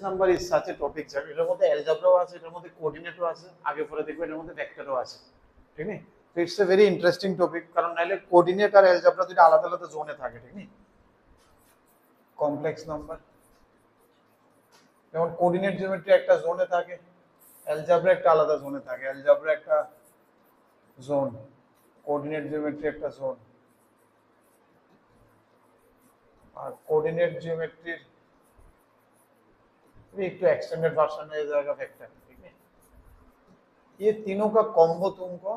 Number is such a topic sir, এটার মধ্যে অ্যালজেব্রাও আছে, এটার মধ্যে কোঅর্ডিনেটও আছে, আগে পরে দেখবে এটার মধ্যে ভেক্টরও আছে, ঠিক আছে? তো it's a very interesting topic, কারণ নাইলে কোঅর্ডিনেট আর অ্যালজেব্রা দুটো আলাদা আলাদা জোনে থাকে, ঠিক আছে? কমপ্লেক্স নাম্বার যেমন কোঅর্ডিনেট জিওমেট্রি একটা জোনে থাকে, অ্যালজেব্রা একটা আলাদা জোনে থাকে, অ্যালজেব্রা একটা জোন, কোঅর্ডিনেট জিওমেট্রি একটা জোন, আর কোঅর্ডিনেट ज्योमेट्री एक तो एक्सटेंडेड वर्जन है जाएगा वेक्टर, ठीक है? ये तीनों का कॉम्बो तुमको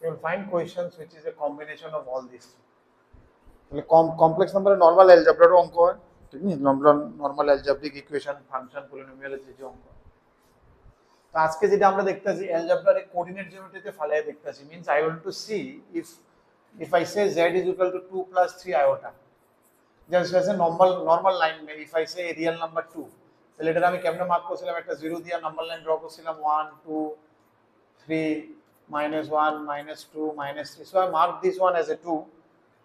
you will find questions which is a combination of all these, তাহলে কমপ্লেক্স নাম্বারে নরমাল অ্যালজেব্রারও অঙ্ক হয়, ঠিক আছে? Normal algebraic equation, function, polynomial যে অঙ্ক। তো আজকে যেটা আমরা দেখতেছি অ্যালজেব্রারে কোঅর্ডিনেট জিওমেট্রিতে ফালায় দেখতেছি, means I want to see if I say z is equal to 2 plus 3 iota, just as a normal line में if I say a real number 2, তাহলে এটা আমি কেমনে মার্ক করছিলাম, একটা জিরো দিয়ে নাম্বার লাইন ড্র করছিলাম 1 2 3 -1 -2 -3, so I mark this one as a 2,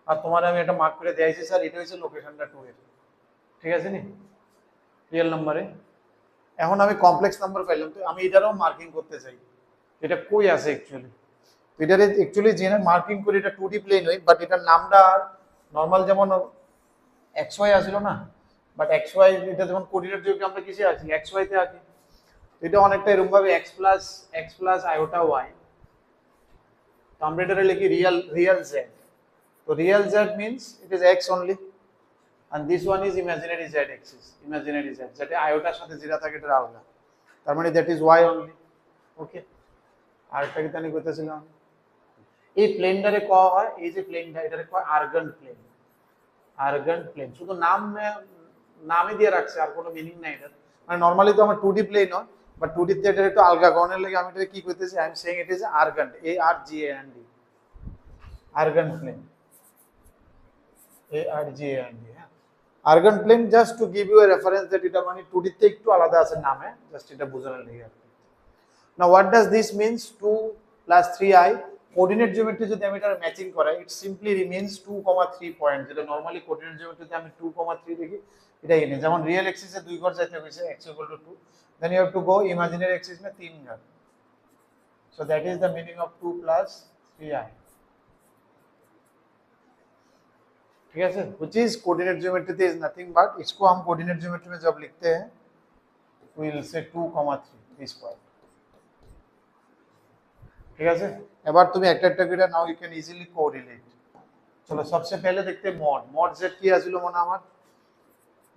আর তোমার আমি এটা মার্ক করে দিয়েছি স্যার এটা হচ্ছে লোকেশনটা 2 এর, ঠিক আছে নি রিয়েল নাম্বারে। এখন আমি কমপ্লেক্স নাম্বার পাইলাম, তো আমি এটারও মার্কিং করতে চাই, এটা কই আছে অ্যাকচুয়ালি, তো এটারে অ্যাকচুয়ালি জেনে মার্কিং করে এটা 2D প্লেন হয়, বাট এটার নামটা নরমাল যেমন xy আসিল না, বাট xy এটা যেমন কোঅর্ডিনেট জিওমেট্রি আমরা কিসে আছি, xy তে আছি, এটা অনেকটা এরকম ভাবে x plus iota y, তো আমরা এটা লিখি রিয়েল z, তো real z means it is x only and this one is imaginary z axis, imaginary z যেটা আয়োটার সাথে যেটা থাকে এটা আলাদা, তার মানে that is y only, ওকে? আর একটা কি জানি কইতেছিলাম, এই প্লেনটারে কয়া হয়, এই যে প্লেনটা এটারে কয় আর্গেন্ট প্লেন, আর্গেন্ট প্লেন, শুধু নামে দিয়ে রাখছে, আর কোনো মিনিং নাই এটার, মানে নরমালি তো আমার 2D প্লেন হয়, বাট 2D তে এটা একটু আলগা গণের লাগে আমি এটা কি কইতেছি, I am saying it is Argand, ARGANT, Argand plane, ARGANT, হ্যাঁ Argand plane, just to give you a reference that এটা মানে 2D তে একটু আলাদা আছে নামে, জাস্ট এটা বোঝানোর লাগে আর কি। Now what does this means 2 plus 3i, coordinate geometry যদি আমি এটা ম্যাচিং করাই, ইট সিম্পলি রিমেইনস 2,3 পয়েন্ট, যেটা নরমালি কোঅর্ডিনেট জিওমেট্রিতে আমি 2,3 দেখি, এটা এনে যেমন রিয়েল এক্সিসে 2 ঘর যাইতে হইছে x = 2, then you have to go imaginary axis में 3 घर, so that is the meaning of 2 plus 3i, ठीक है sir, which is coordinate geometry is nothing but इसको हम कोऑर्डिनेट ज्योमेट्री में जब लिखते हैं we will say 2,3 this point, ঠিক আছে? এবার তুমি একটা একটা করে নাও, ইউ ক্যান ইজিলি কোরিলেট। চলো सबसे पहले देखते हैं mod z কি আছিল মনে আমার,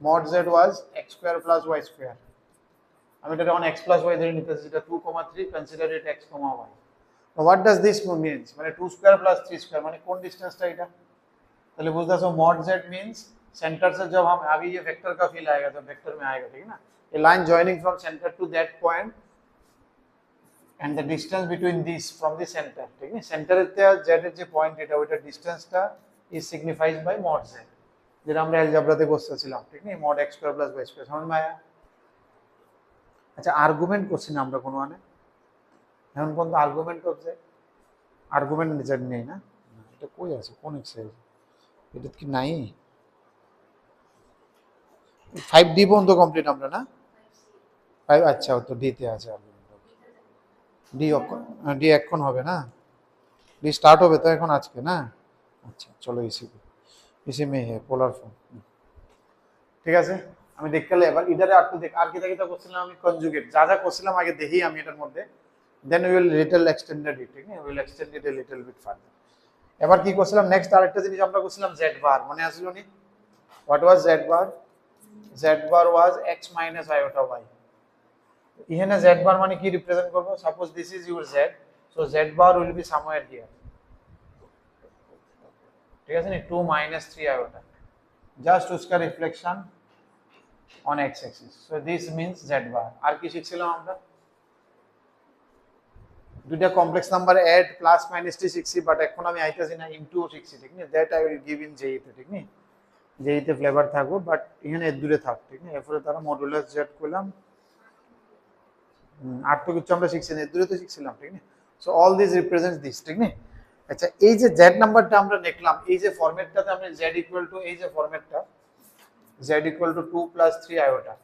mod z was x² + y², আমি এটা যখন x + y ধরে নিতেছি, এটা 2,3, consider it x, y। now what does this means, মানে 2² + 3² মানে কোন ডিসটেंसটা এটা, তাহলে বুঝতেছো mod z means सेंटर से जब हम अभी ये वेक्टर का फील आएगा, जब वेक्टर में आएगा, ठीक है ना, a line joining from center to that point and the distance between this from the center, ঠিক আছে? সেন্টারের তে z এর যে পয়েন্ট এটা, ওইটা ডিসটেন্সটা is signified by mod z, যেটা আমরা অ্যালজেব্রাতে বসেছিলাম, ঠিক আছে? mod x² + y² समझ में आया? আচ্ছা আর্গুমেন্ট করছি না আমরা কোনো মানে, এখন পর্যন্ত আর্গুমেন্ট করছে, আর্গুমেন্ট নিচে নেই না, এটা কই আছে, কোন এক্সারসাইজ এটা কি নাই, 5D পর্যন্ত কমপ্লিট আমরা না, 5, আচ্ছা তো ডি তে আছে আর্গুমেন্ট, ডি এখন হবে না, ডি স্টার্ট হবে তো এখন আজকে না, আচ্ছা চলো ইসি মে হে পোলার ফর্ম, ঠিক আছে? আমি দেখতে এবার ইধারে আর তো দেখ আর কি করছিলাম আমি, কনজুগেট যা যা করছিলাম আগে দেখি আমি এটার মধ্যে, then we will little extended it, ঠিক আছে? We will extend it a little bit further. এবার কি করছিলাম, নেক্সট আরেকটা জিনিস আমরা করছিলাম z বার, মনে আসলো নি? What was z bar? z bar was x minus iota y, এখানে z বার মানে কি রিপ্রেজেন্ট করব, suppose this is your z, so z bar will be somewhere here, ঠিক আছে নি, 2 minus 3 iota, জাস্ট उसका reflection on x axis, so this means z bar। আর কি শিখছিলাম আমরা, দুইটা complex number add plus minus টি শিখছি, বাট এখন আমি আইতাছি না, ইনটু শিখছি, ঠিক না, that I will give in জেই তে, ঠিক না, জেই তে ফ্লেভার থাকবো, বাট এখানে এর দূরে থাক, ঠিক না, এরপরে তারা মডুলাস জেড করলাম, আর তো কিছু আমরা শিখছি না, এর দূরে তো শিখছিলাম, ঠিক না, so all this represents this, ঠিক না। আচ্ছা এই যে জেড নাম্বারটা আমরা লিখলাম, এই যে ফরম্যাটটাতে আমরা z = এই যে ফরম্যাটটা z = 2 + 3 iota,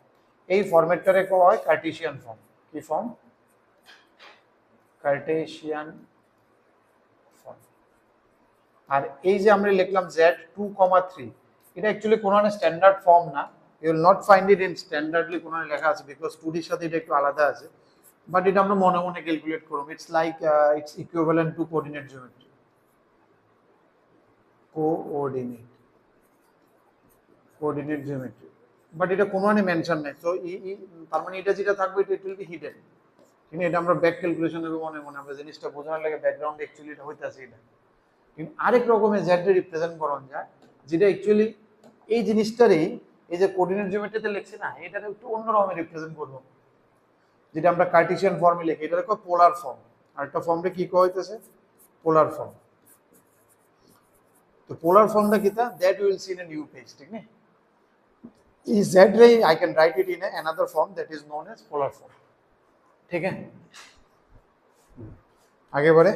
এই ফরম্যাটটারে কো হয় কার্টেসিয়ান ফর্ম। কি ফর্ম? Cartesian form. আর এই যে আমরা লিখলাম z2,3, এটা অ্যাকচুয়ালি কোনো স্ট্যান্ডার্ড ফর্ম না। You will not find it in standardly কোনো লেখা আছে, বিকজ 2D এর সাথে এটা একটু আলাদা আছে। বাট এটা আমরা মনে মনে ক্যালকুলেট করব। It's like its equivalent to coordinate geometry. Coordinate geometry, but এটা কোনো মেনশন নাই। তো তার মানে এটা যেটা থাকবে এটা উইল বি হিডেন। কিন্তু এটা আমরা ব্যাক ক্যালকুলেশন করব মনে মনে, আমরা জিনিসটা বোঝানোর লাগে ব্যাকগ্রাউন্ড অ্যাকচুয়ালি এটা হইতাছে এটা। কিন্তু আরেক রকমের z রে রিপ্রেজেন্ট করা যায়, যেটা অ্যাকচুয়ালি এই জিনিসটারই এই যে কোঅর্ডিনেট জিওমেট্রিতে লিখছি না, এটাকে একটু অন্য রকমের রিপ্রেজেন্ট করব, যেটা আমরা কার্টেসিয়ান ফর্মে লিখি। এটা দেখো পোলার ফর্ম। আরেকটা ফর্মটা কি করা হইতেছে? Polar form. তো পোলার ফর্মটা কিটা? That will see in a new page, ঠিক না? इस z ray I can write it in another form that is known as polar form. ठीक है, आगे बढ़े।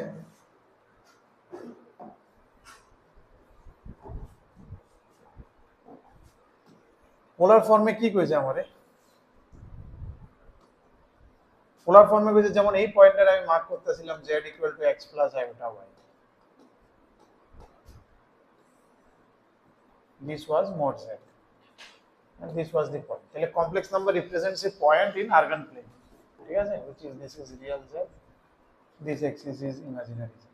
পোলার ফর্মে কি কইছে আমারে? পোলার ফর্মে কইছে যেমন এই পয়েন্টটা আমি মার্ক করতেছিলাম z = x + iota y. This was mod z and this was the point. তাহলে complex number represents a point in Argand plane, ঠিক আছে? which is this is real z, this axis is imaginary z.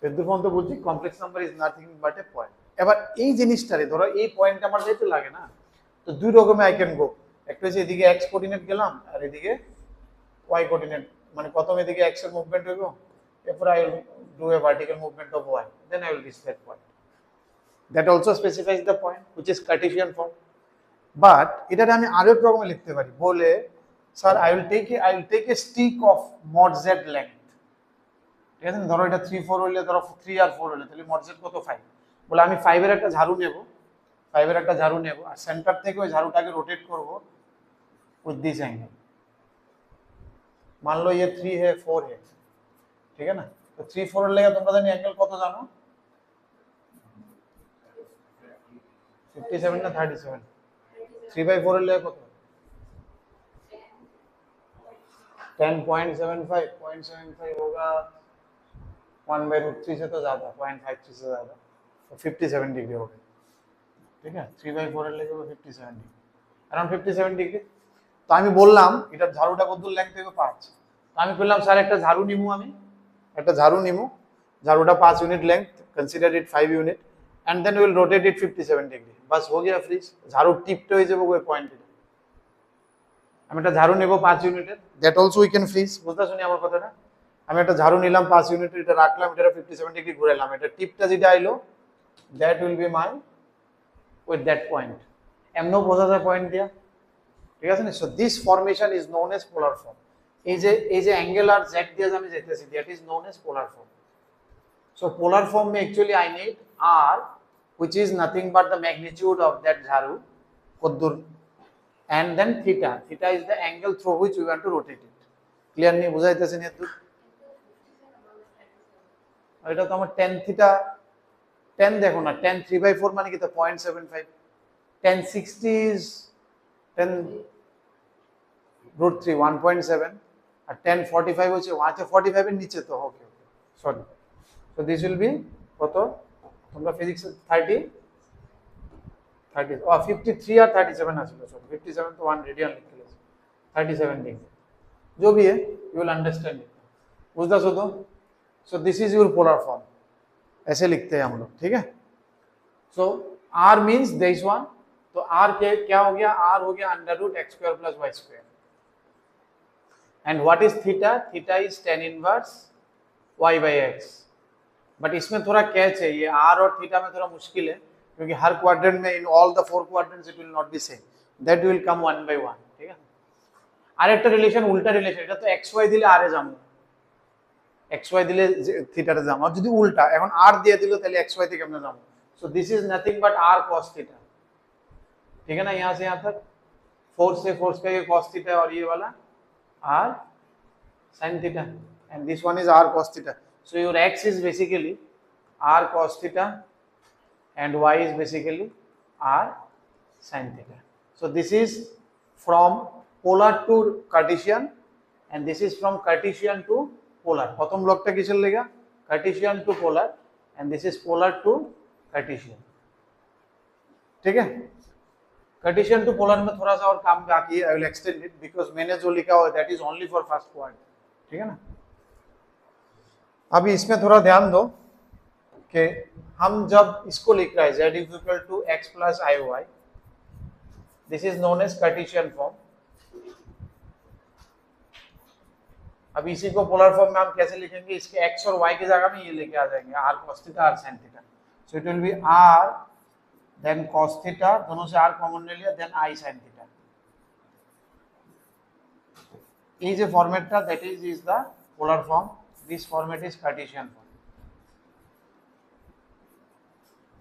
এদের পর্যন্ত বলছি complex number is nothing but A point. এবার এই জিনিসটারে ধরো এই পয়েন্ট আমার যেতে লাগে না, তো দুই রকমে আই ক্যান গো। একটা হচ্ছে এদিকে x কোঅর্ডিনেট গেলাম আর এদিকে y কোঅর্ডিনেট, মানে প্রথম এদিকে x এর মুভমেন্ট হইব, এরপর I will do a vertical movement of y, then I will reach that point. That also specifies the point which is cartesian form. But এটাকে আমি আরো এক রকমে লিখতে পারি, বলে sir I will take a stick of mod z length. ঠিক আছে, ধরো এটা 3 4 হইলে, ধরো 3 আর 4 হইলে, তাহলে mod z কত? 5। বলে আমি 5 এর একটা ঝাড়ু নেব, 5 এর একটা ঝাড়ু নেব আর সেন্টার থেকে ওই ঝাড়ুটাকে রোটেট করব উইথ দিস অ্যাঙ্গেল। मान लो ये 3 है 4 है, ठीक है ना? तो 3 4 এর লাগা তোমরা জানি অ্যাঙ্গেল কত জানো? 57 না 37? 3/4 এর লাগা কত? 10.75 0.75 होगा 1/√3 से तो ज्यादा, 0.53 से ज्यादा, तो 57 डिग्री हो गया, ठीक है? 3/4 এর লাগা 57 डिग्री, अराउंड 57 डिग्री। তো আমি বললাম এটা ঝাড়ুটা কত দূর লেংথ থেকে 5। তো আমি বললাম স্যার একটা ঝাড়ু নিমু, আমি একটা ঝাড়ু নিমু, ঝাড়ুটা 5 unit length, consider it 5 unit, and then will rotate it 57 degree. বাস हो गया फ्रीज। ঝাড়ু টিপটা হয়ে যাবে ওই পয়েন্টে। আমি একটা ঝাড়ু নেব 5 ইউনিটের, that also we can fridge. বুঝতে শুনি আমার কথাটা? আমি একটা ঝাড়ু নিলাম 5 ইউনিটের, এটা রাখলাম, এটা 57 ডিগ্রি ঘুরাইলাম, এটা টিপটা যেটা আইলো that will be my with that point. এমনও বোঝা যায় পয়েন্ট দিয়া, ঠিক আছে না? So this formation is known as polar form. এই যে অ্যাঙ্গেল আর z দিয়ে আমি যেতেছি, that is known as polar form. So polar form में actually I need r which is nothing but the magnitude of that jharu কদ্দুর, and then theta is the angle through which we want to rotate it. Clear নি? বুঝাইতেছেন এত? এটা তো আমার tan theta, tan দেখো না, tan 3/4 মানে কি? তো 0.75। tan 60 is tan√3 1.7 R tan 45 হচ্ছে 45 এর নিচে তো। Okay okay, sorry. So this will be কত? তোমরা ফিজিক্স 30 53 আর 37 আছে, সরি 57 तो 1 रेडियन लिख लो, 37 डिग्री जो भी है, यू विल अंडरस्टैंड इट। बुझदा सो तो? So this is your polar form, ऐसे लिखते हैं हम लोग, ठीक है? सो r मींस दिस वन, तो r क्या हो गया? r हो गया √x² + y²। And what is theta? Theta is tan inverse y/x। But इसमें थोड़ा कैच है, ये r और थीटा में थोड़ा मुश्किल है, क्योंकि हर क्वाड्रेंट में in all the 4 quadrants it will not be same, that will come 1/1, ठीक है? আরেকটা রিলেশন, উল্টা রিলেশন, এটা তো xy দিলে r এ যাবো, xy দিলে থিটা তে যাবো, আর যদি উল্টা এখন r দিয়ে দিল তাহলে xy তে কেমনে যাবো? So this is nothing but r cos theta, ठीक है ना? यहां से यहां तक फोर्स से फोर्स का ये cos थीटा और ये वाला r sin theta, and this one is r cos theta. So your x is basically r cos theta and y is basically r sin theta. So this is from polar to Cartesian and this is from Cartesian to polar. प्रथम ब्लॉकटा किसের लेगा Cartesian to polar and this is polar to Cartesian. ठीक है, Cartesian to polar में थोड़ा सा और काम बाकी है. I will extend it because मैंने जो लिखा हुआ that is only for first quad. ठीक है ना. अभी इसमें थोड़ा ध्यान दो कि हम जब इसको लिख रहे हैं z is equal to x plus iy, this is known as Cartesian form. अब इसी को पोलर फॉर्म में हम कैसे लिखेंगे, इसके x और y की जगह में ये लेके आ जाएंगे r cos theta r sin theta. So it will be r then cos theta, दोनों से r कॉमन ले लिया, then I sin theta. ये जो फॉर्मेट था that is the polar form. This format is Cartesian form.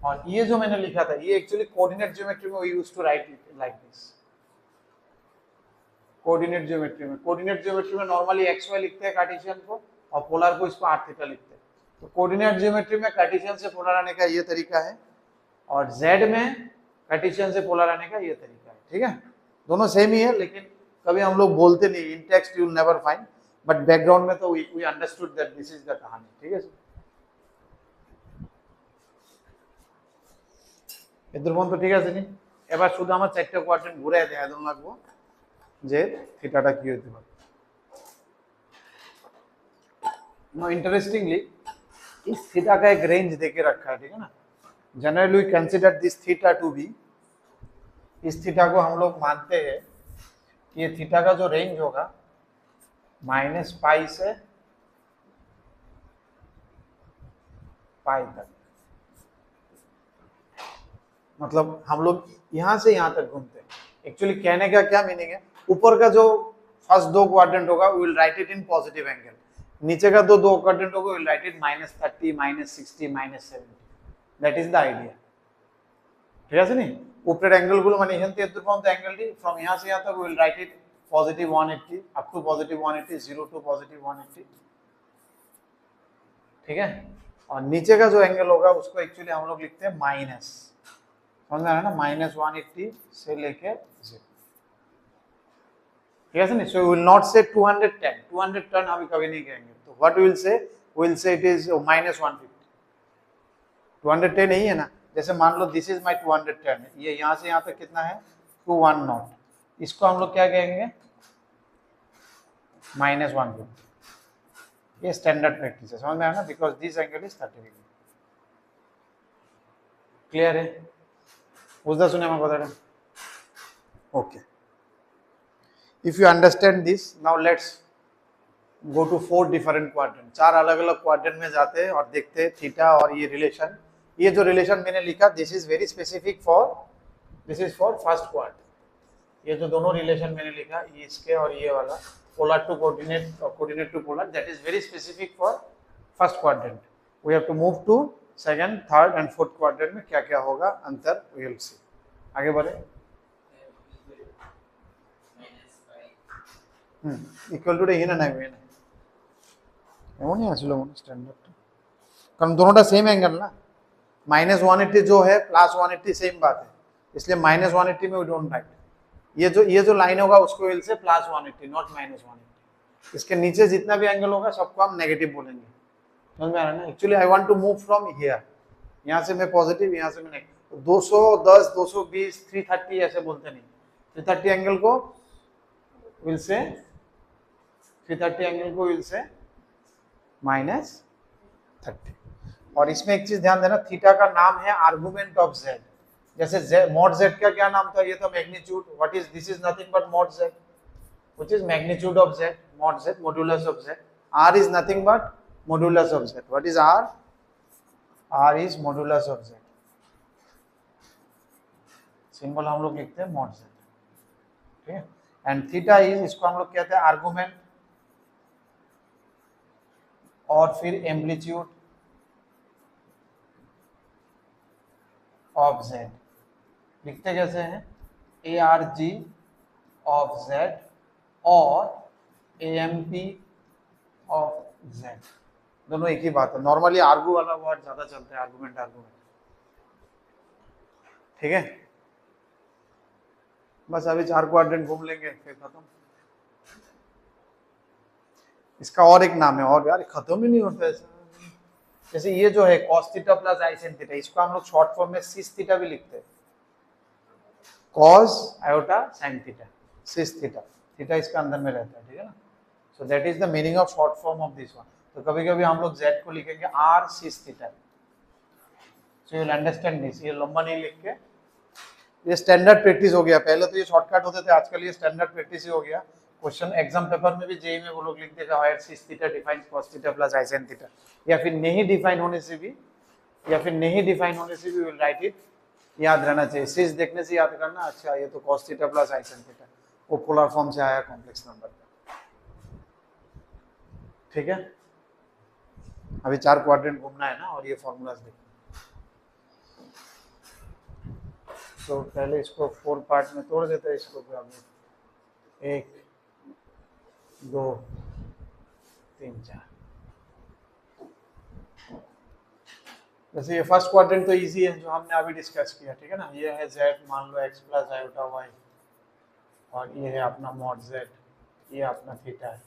और ये जो मैंने लिखा था ये एक्चुअली कोऑर्डिनेट ज्योमेट्री में we used to write it like this. Coordinate geometry में नॉर्मली xy लिखते हैं कार्टेशियन को और पोलर को इसको r थीटा लिखते हैं. तो कोऑर्डिनेट ज्योमेट्री में कार्टेशियन से पोलर आने का ये तरीका है और z में कार्टेशियन से पोलर आने का ये तरीका है. ठीक है, दोनों सेम ही है लेकिन कभी हम लोग बोलते नहीं, in text you never find, but background में तो we understood that this is the कहानी. ठीक है, এদের পর্যন্ত ঠিক আছে নি? এবার শুধু আমার চারটা কোয়াড্রেন্ট ঘুরে দেয়া দেন লাগবো যে থিটাটা কি হতে পারে. नो इंटरेस्टिंगली इस थीटा का एक रेंज देके रखा है. ठीक है ना, generally we consider this theta to be, इस थीटा को हम लोग मानते हैं कि ये थीटा का जो रेंज होगा -π से π तक, मतलब हम लोग यहां से यहां तक घूमते हैं. एक्चुअली कहने का क्या मीनिंग है, ऊपर का जो फर्स्ट दो क्वाड्रेंट होगा we will write it in positive angle, नीचे का दो क्वाड्रेंट होगा we will write it -30 -60 -70. That is the idea. ঠিক আছে নি, উপরের অ্যাঙ্গেল গুলো মানে এখান থেকে এত পর্যন্ত অ্যাঙ্গেলটি फ्रॉम यहां से यहां तक we will write it positive 180 up to positive 180, 0 to positive 180. ठीक है, और नीचे का जो एंगल होगा उसको एक्चुअली हम लोग लिखते हैं माइनस, समझ में आ रहा है ना, -180 से लेके 0. ठीक है, सो वी विल नॉट से 210 अभी कभी नहीं कहेंगे. तो what we will say, we will say it is -150. 210 नहीं है ना, जैसे मान लो दिस इज माय 210, ये यहां से यहां तक कितना है 210, इसको हम लोग क्या कहेंगे -150. ये स्टैंडर्ड प्रैक्टिस है, समझ में आया ना, because this angle is 30 degree. Clear है, बुझदा सुने আমার কথাটা? Okay, if you understand this, now let's go to 4 different quadrant. 4 अलग अलग क्वाड्रेंट में जाते हैं और देखते हैं थीटा और ये रिलेशन. ये जो रिलेशन मैंने लिखा this is very specific for, this is for first quadrant. ये जो दोनों रिलेशन मैंने लिखा ये इसके और ये वाला पोलर टू कोऑर्डिनेट और coordinate to polar, that is very specific for first quadrant. We have to move to second, third and fourth quadrant में क्या क्या होगा अंतर वी विल सी. आगे बढ़े. इक्वल टू ये ना नहीं है এমনই আসলে মনে স্ট্যান্ডার্ড, কারণ दोनोंটা सेम एंगल ना. -180 जो है +180 सेम बात है, इसलिए -180 में वी डोंट राइट. ये जो लाइन होगा उसको विल से +180 नॉट -180. इसके नीचे जितना भी एंगल होगा सबको हम नेगेटिव बोलेंगे. समझ में आ रहा है ना. Actually I want to move from here, यहाँ से मैं पॉजिटिव, यहाँ से मैं नेगेटिव. 210 220 330 ऐसे बोलते नहीं. 330 एंगल को विल से 330 एंगल को विल से -30. और इसमें एक चीज ध्यान देना, थीटा का नाम है आर्गुमेंट ऑफ z. जैसे mod z का क्या नाम था, ये था magnitude. What is this, is nothing but mod z, which is magnitude of z, mod z, modulus of z. r is nothing but modulus of z. What is r, r is modulus of z. Symbol हम लोग लिखते हैं mod z. ठीक है, and theta is, इसको हम लोग कहते हैं आर्गुमेंट और फिर एम्पलीट्यूड ऑफ z. लिखते कैसे हैं, ARG ऑफ z और AMP ऑफ z, दोनों एक ही बात है. नॉर्मली आर्गू वाला वर्ड ज्यादा चलता है, आर्गुमेंट. ठीक है, बस अभी 4 क्वाड्रेंट घूम लेंगे फिर खत्म। इसका और एक नाम है, और यार खत्म ही नहीं होता ऐसा। जैसे ये जो है cos theta plus i sin theta, इसको हम लोग शॉर्ट फॉर्म में सिस थीटा भी लिखते हैं। cos iota sin theta, cis theta, theta इसका अंदर में रहता है, ठीक है ना। So that is the meaning of short form of this one. तो कभी कभी हम लोग z को लिखेंगे r cis theta. So you will understand this. ये लंबा नहीं लिख के, ये स्टैंडर्ड प्रैक्टिस हो गया। पहले तो ये शॉर्टकट होते थे, आजकल ये स्टैंडर्ड प्रैक्टिस ही हो गया। क्वेश्चन एग्जाम पेपर में भी जेई में वो लोग लिख देगा हायर सिस theta defines cos theta plus i sin theta, या फिर नहीं डिफाइन होने से भी विल राइट इट। याद रहना चाहिए, सिस देखने से याद करना, अच्छा ये तो cos theta plus i sin theta, वो पोलर फॉर्म से आया कॉम्प्लेक्स नंबर का, ठीक है। अभी 4 क्वाड्रेंट घूमना है ना, और ये फॉर्मूलाज देखना। तो पहले इसको 4 पार्ट में तोड़ देते हैं इसको। 1 2 3 4। वैसे ये फर्स्ट क्वाड्रेंट तो इजी है, जो हमने अभी डिस्कस किया, ठीक है ना। ये है z, मान लो x प्लस आयोटा y, और ये है अपना मॉड z, ये अपना थीटा है।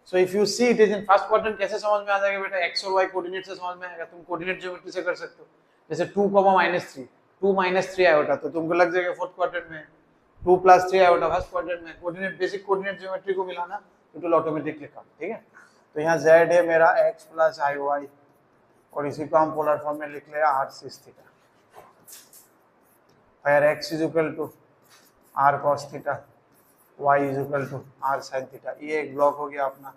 So if you see it is in first quadrant, कैसे समझ में आ जाएगा बेटा? x और y कोऑर्डिनेट से समझ में आएगा। तुम कोऑर्डिनेट ज्योमेट्री से कर सकते हो। जैसे 2, -3, 2 -3 आयोटा, तो तुमको लग जाएगा फोर्थ क्वाड्रेंट में। 2 + 3 आयोटा फर्स्ट क्वाड्रेंट में। कोऑर्डिनेट, बेसिक कोऑर्डिनेट ज्योमेट्री को मिलाना, इट विल ऑटोमेटिकली कम, ठीक है। तो यहाँ z है मेरा x प्लस iy, और इसी को हम पोलर फॉर्म में लिख ले r सिस थीटा। फिर x is equal to r cos theta, y is equal to r sin theta. ये एक ब्लॉक हो गया अपना।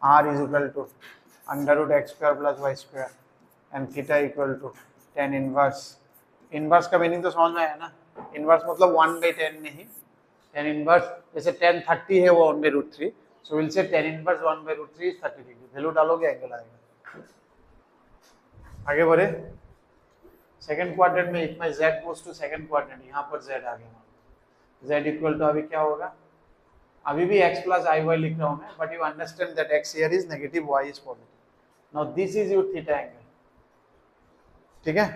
r is equal to √x² + y² and theta equal to tan inverse. Inverse का meaning तो समझ में आया ना। इनवर्स मतलब 1/10 नहीं, tan इनवर्स जैसे tan 30 है वो 1/√3, so will say tan inverse 1/√3 is 30 degree. Value डालोगे एंगल आएगा। आगे बढ़े। सेकंड क्वाड्रेंट में इतना z goes to second quadrant, यहाँ पर z आ गया। z इक्वल टू अभी क्या होगा? अभी भी x प्लस iy लिख रहा हूँ मैं, but you understand that x here is negative, y is positive. Now this is your theta angle, ठीक है।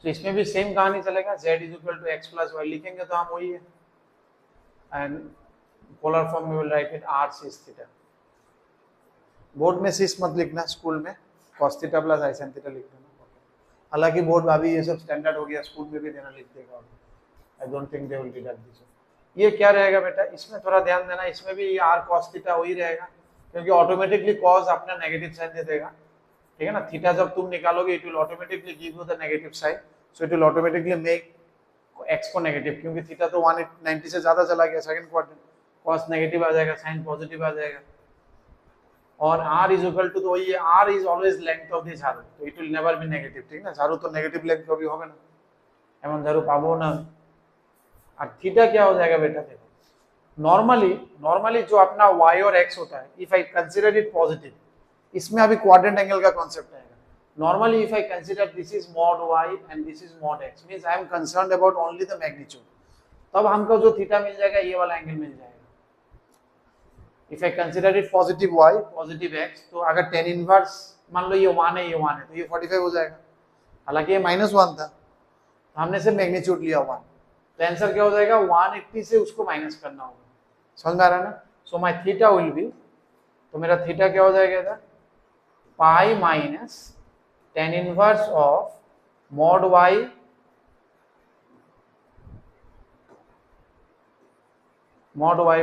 तो इसमें भी सेम कहानी चलेगा। z is equal to x plus y लिखेंगे तो हम वही है, एंड पोलर फॉर्म में will write it r cis theta. Board में सिस मत लिखना, स्कूल में cos theta plus i sin theta लिख देना। हालांकि बोर्ड अभी ये सब स्टैंडर्ड हो गया, स्कूल में भी देना लिख देगा। I don't think they will deduct this. ये क्या रहेगा बेटा? इसमें थोड़ा ध्यान देना, इसमें भी r cos थीटा वही रहेगा, क्योंकि ऑटोमेटिकली cos अपना नेगेटिव साइन दे देगा, ठीक है ना। थीटा जब तुम निकालोगे it will automatically give you the negative sign, so it will automatically make x को नेगेटिव, क्योंकि थीटा तो 190 से ज्यादा चला गया सेकंड क्वाड्रेंट। cos नेगेटिव आ जाएगा, साइन पॉजिटिव आ जाएगा। और r इज इक्वल टू, तो वही है, r is always length of the झारू, तो it will never be negative, ठीक ना। झारू तो नेगेटिव लेंथ का भी होगा ना, एमन झारू पाबो ना। और थीटा क्या हो जाएगा बेटा? देखो नॉर्मली जो अपना y और x होता है, if I consider it positive, इसमें अभी क्वाड्रेंट एंगल का कॉन्सेप्ट आएगा। Normally if I consider this is mod y and this is mod x, means I am concerned about only the magnitude, तब हमको जो थीटा मिल जाएगा ये वाला एंगल मिल जाएगा। If I consider it positive y positive x, तो अगर tan inverse मान लो ये 1 है, ये 1 है, तो ये 45 हो जाएगा। हालांकि ये -1 था, तो हमने सिर्फ मैग्नीट्यूड लिया 1, तो आंसर क्या हो जाएगा? 180 से उसको माइनस करना होगा। समझ में आ रहा है ना। So my theta will B, तो मेरा थीटा क्या हो जाएगा इधर? Pi minus tan inverse of mod y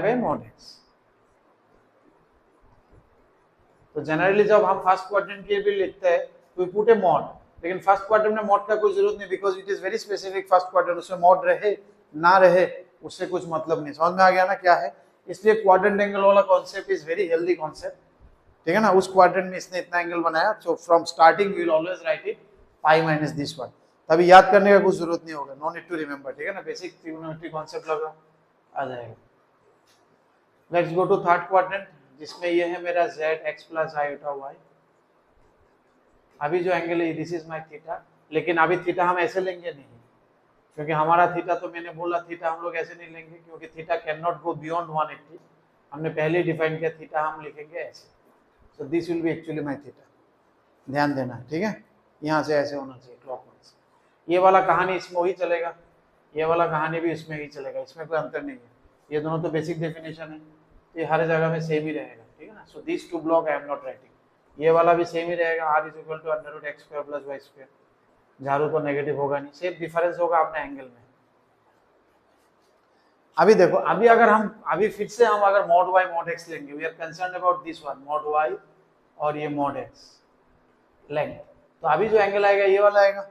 by mod x। तो जनरली जब हम फर्स्ट क्वाड्रेंट के भी लिखते हैं तो वी पुट ए मॉड, लेकिन फर्स्ट क्वाड्रेंट में मॉड का कोई जरूरत नहीं, because it is very specific first quadrant, उसमें मॉड रहे ना रहे उससे कुछ मतलब नहीं। समझ में आ गया ना क्या है? इसलिए क्वाड्रेंट एंगल वाला concept is very healthy concept, ठीक है ना। उस क्वाड्रेंट में इसने इतना एंगल बनाया, so from starting we will always write it pi minus this one. तभी याद करने का कुछ जरूरत नहीं होगा, नो नीड टू रिमेंबर, ठीक है ना। बेसिक ट्रिग्नोमेट्री कॉन्सेप्ट लगा आ जाएगा। Let's go to third quadrant, जिसमें ये है मेरा z x plus iota y। अभी जो एंगल है दिस इज माय थीटा, लेकिन अभी थीटा हम ऐसे लेंगे नहीं, क्योंकि हमारा थीटा तो मैंने बोला थीटा हम लोग ऐसे नहीं लेंगे, क्योंकि theta can not go beyond 180। हमने पहले ही डिफाइन किया, थीटा हम लिखेंगे ऐसे। So this will be actually my theta, ध्यान देना, ठीक है। यहाँ से ऐसे होना चाहिए क्लॉकवाइज। ये वाला कहानी इसमें वही चलेगा, ये वाला कहानी भी इसमें ही चलेगा, इसमें कोई अंतर नहीं है, ये दोनों तो बेसिक डेफिनेशन है, ये हर जगह में सेम ही रहेगा, ठीक है ना। So this two block I am not writing, ये वाला भी सेम ही रहेगा, r is equal to under root x square plus y square, झाड़ू तो नेगेटिव होगा नहीं, सिर्फ डिफरेंस होगा अपने एंगल में। अभी देखो, अभी अगर हम अभी फिर से हम अगर मॉड वाई मॉड एक्स लेंगे, we are concern about this one mod y और ये मॉड एक्स लेंगे, तो अभी जो एंगल आएगा ये वाला आएगा।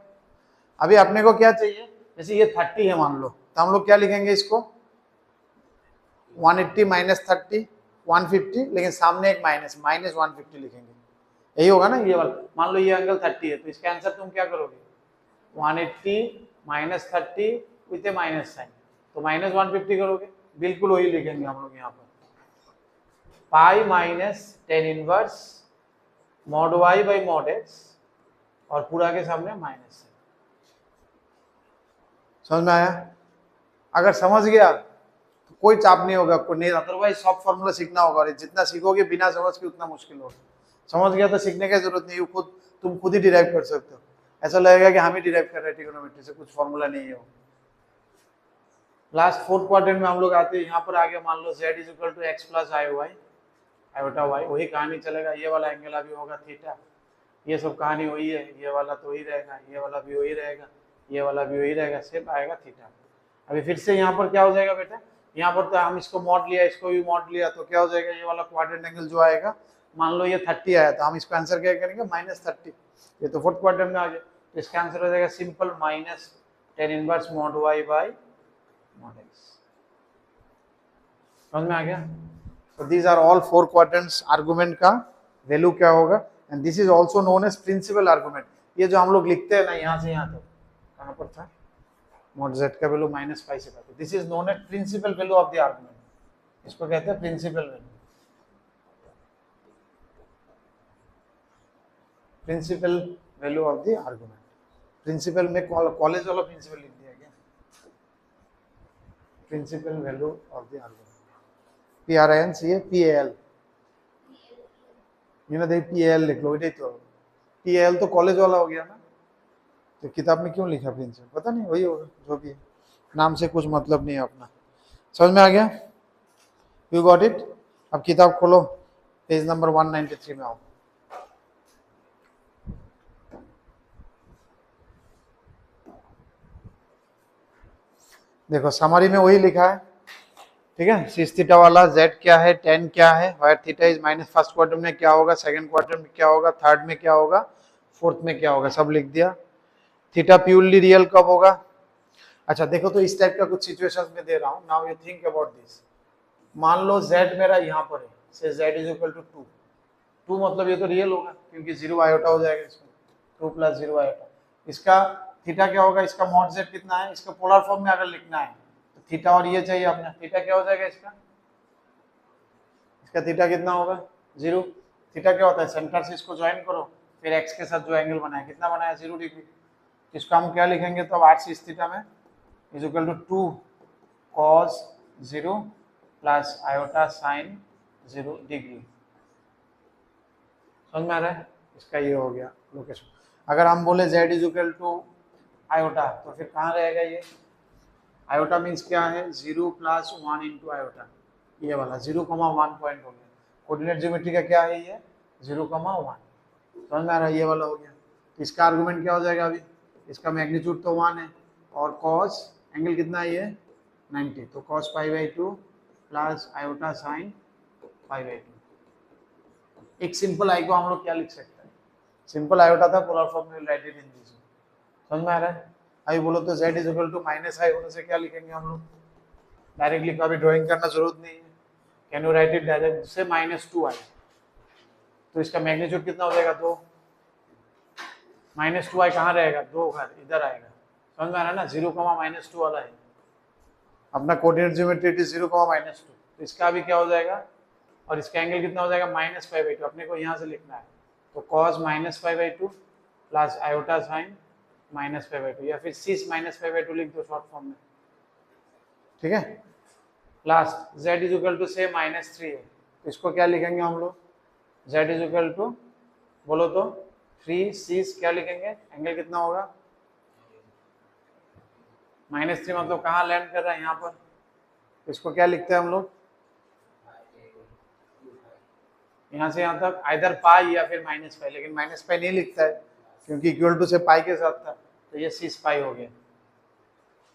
अभी अपने को क्या चाहिए, जैसे ये 30 है मान लो, तो हम लोग क्या लिखेंगे इसको 180 माइनस 30 150, लेकिन सामने एक माइनस 150 लिखेंगे, यही होगा ना ये वाला। मान लो ये एंगल 30 है, तो इसका आंसर तुम क्या करोगे 180 minus 30 with a minus sign, तो माइनस 150 करोगे, बिल्कुल वही लिखेंगे हम लोग यहाँ पर, pi minus tan inverse mod y by mod x और पूरा के सामने माइनस। समझ में आया? अगर समझ गया तो कोई चाप नहीं होगा, कोई नहीं, अदरवाइज सब फॉर्मूला सीखना होगा, और जितना सीखोगे बिना समझ के उतना मुश्किल होगा। समझ गया तो सीखने की जरूरत नहीं, तुम खुद ही डिराइव कर सकते हो, ऐसा लगेगा कि हम ही डिराइव कर रहे हैं ट्रिग्नोमेट्री से, कुछ फॉर्मूला नहीं है वो। लास्ट फोर्थ क्वाड्रेंट में हम लोग आते हैं, यहाँ पर आगे मान लो z is equal to x plus i y iota y, वही कहानी चलेगा, ये वाला एंगल अभी होगा थीटा, ये सब कहानी वही है, ये वाला तो वही रहेगा, ये वाला भी वही रहेगा, ये वाला भी वही रहेगा, सिर्फ आएगा थीटा। अभी फिर से यहाँ पर क्या हो जाएगा बेटा, यहाँ पर तो हम इसको मॉड लिया, इसको भी मॉड लिया, तो क्या हो जाएगा, ये वाला क्वाड्रेंट एंगल जो आएगा, मान लो ये 30 आया, तो हम इसका आंसर क्या करेंगे -30, ये तो फोर्थ क्वाड्रेंट में आ गया, तो इसका आंसर हो जाएगा simple minus tan inverse mod y by mod x. समझ में आ गया? So these are all four quadrants argument का वैल्यू क्या होगा, and this is also known as principal argument. ये जो हम लोग लिखते हैं ना यहाँ से यहाँ तक, कहाँ पर था, मॉड z का वैल्यू -5 से था, this is known as principal value of the argument, इसको कहते हैं principal value. Principal value of the argument, principal में कॉलेज वाला प्रिंसिपल लिख दिया गया, principal value of the argument, PRINC PAL, ये ना देखिए PAL लिख लो, तो PAL तो कॉलेज वाला हो गया ना, तो किताब में क्यों लिखा प्रिंसिपल पता नहीं, वही होगा जो भी है, नाम से कुछ मतलब नहीं है अपना। समझ में आ गया? You got it? अब किताब खोलो, पेज नंबर 193 में आओ। देखो समरी में वही लिखा है, ठीक है, सिस थीटा वाला, z क्या है, tan क्या है, wire theta is minus first quarter में क्या होगा, सेकंड क्वार्टर में क्या होगा, थर्ड में क्या होगा, फोर्थ में क्या होगा, सब लिख दिया। थीटा प्योरली रियल कब होगा? अच्छा देखो, तो इस टाइप का कुछ सिचुएशंस में दे रहा हूँ, now you think about this. मान लो z मेरा यहाँ पर है, से z इज इक्वल टू 2 मतलब ये तो रियल होगा क्योंकि 0 आयोटा हो जाएगा इसमें, 2 + 0 आयोटा। इसका थीटा क्या होगा, इसका मॉड z कितना है, इसका पोलर फॉर्म में अगर लिखना है तो थीटा और ये चाहिए अपना, थीटा क्या हो जाएगा इसका थीटा कितना होगा 0। थीटा क्या होता है, सेंटर से इसको ज्वाइन करो, फिर x के साथ जो एंगल बनाया, कितना बनाया 0 डिग्री, इसको हम क्या लिखेंगे, तो r सिस थीटा में is equal to 2 cos 0 plus iota sine 0 degree. समझ में आ रहा है? इसका ये हो गया लोकेशन। अगर हम बोले z is equal to iota, तो फिर कहाँ रहेगा ये, आयोटा मीन्स क्या है 0 + 1 इंटू आयोटा, ये वाला 0,1 पॉइंट हो गया। कोऑर्डिनेट ज्योमेट्री का क्या है ये 0,1। समझ में आ रहा है? ये वाला हो गया। तो इसका आर्गुमेंट क्या हो जाएगा, अभी इसका मैग्नीट्यूड तो 1 है और कॉस एंगल कितना है ये 90, तो cos π/2 प्लस आयोटा साइन π/2। एक सिंपल आई को हम लोग क्या लिख सकते हैं, सिंपल आयोटा था, पोलर फॉर्म में राइट इट इन दिस। समझ में आ रहा है? अभी बोलो तो z इज इक्वल टू -i होने से क्या लिखेंगे हम लोग, डायरेक्टली कभी ड्राइंग करना जरूरत नहीं है, can you right it direct से -2i, तो इसका मैग्नीट्यूड कितना हो जाएगा 2, -2i कहाँ रहेगा, 2 घर इधर आएगा। समझ में आ रहा है ना, 0,-2 वाला है अपना कोऑर्डिनेट ज्योमेट्री, इट इज 0,-2, तो इसका भी क्या हो जाएगा, और इसका एंगल कितना हो जाएगा -π/2, अपने को यहाँ से लिखना है, तो cos -π/2 प्लस आयोटा साइन -π/2, या फिर सिस -π/2 लिख दो शॉर्ट फॉर्म में, ठीक है। Last z is equal to से -3 है, तो इसको क्या लिखेंगे हम लोग, z इज इक्वल टू बोलो तो 3 सिस क्या लिखेंगे, एंगल कितना होगा -3 मतलब कहाँ लैंड कर रहा है, यहाँ पर। इसको क्या लिखते हैं हम लोग, यहाँ से यहाँ तक आइदर पाई या फिर -पाई, लेकिन -पाई नहीं लिखता है क्योंकि इक्वल टू से पाई के साथ था, तो ये 6 पाई हो गया।